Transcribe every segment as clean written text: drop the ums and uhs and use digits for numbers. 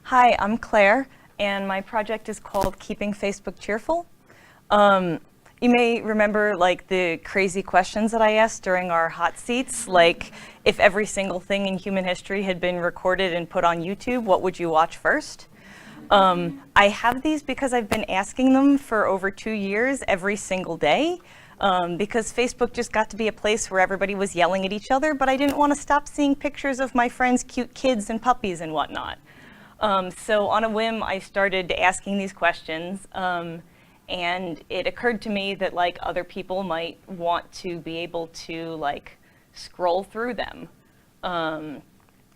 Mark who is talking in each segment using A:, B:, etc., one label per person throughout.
A: Hi, I'm Claire, and my project is called Keeping Facebook Cheerful. You may remember the crazy questions that I asked during our hot seats, like if every single thing in human history had been recorded and put on YouTube, what would you watch first? I have these because I've been asking them for over 2 years every single day, because Facebook just got to be a place where everybody was yelling at each other, but I didn't want to stop seeing pictures of my friends' cute kids and puppies and whatnot. So on a whim, I started asking these questions, and it occurred to me that other people might want to be able to scroll through them.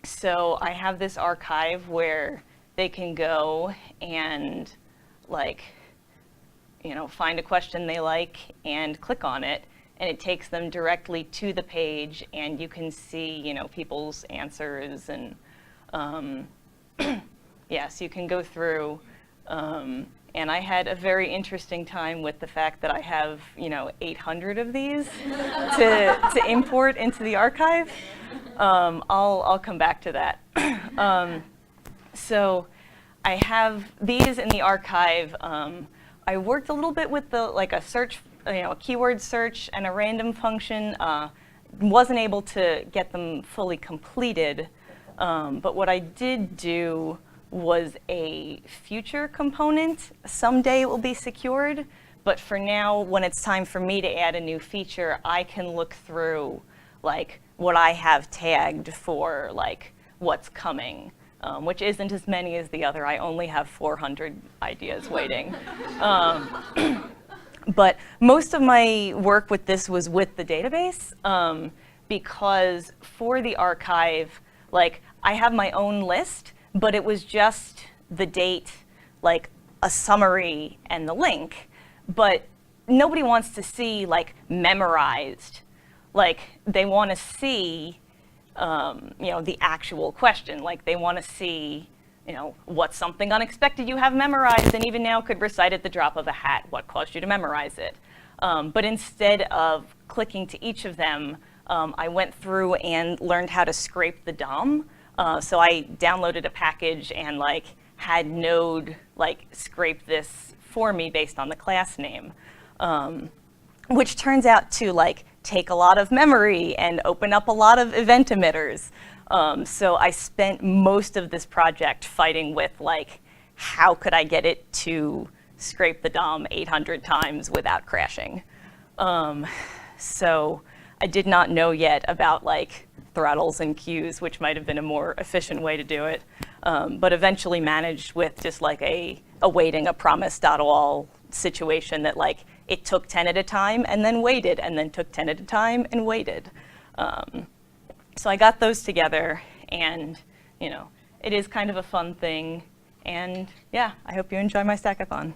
A: So I have this archive where they can go and find a question they like and click on it, and it takes them directly to the page, and you can see people's answers and yes, you can go through, and I had a very interesting time with the fact that I have 800 of these to import into the archive. I'll come back to that. So I have these in the archive. I worked a little bit with a search, a keyword search and a random function. Wasn't able to get them fully completed, but what I did do was a future component. Someday it will be secured, but for now, when it's time for me to add a new feature, I can look through what I have tagged for what's coming, which isn't as many as the other. I only have 400 ideas waiting. But most of my work with this was with the database, because for the archive, I have my own list, but it was just the date, a summary and the link. But nobody wants to see memorized. They want to see the actual question. They want to see what's something unexpected you have memorized and even now could recite at the drop of a hat. What caused you to memorize it? But instead of clicking to each of them, I went through and learned how to scrape the DOM. So I downloaded a package and had Node scrape this for me based on the class name, which turns out to take a lot of memory and open up a lot of event emitters. So I spent most of this project fighting with how could I get it to scrape the DOM 800 times without crashing. So I did not know yet about throttles and queues, which might have been a more efficient way to do it, but eventually managed with just a awaiting a promise.all situation that it took 10 at a time and then waited, and then took 10 at a time and waited. So I got those together, and it is kind of a fun thing, and yeah, I hope you enjoy my Stackathon.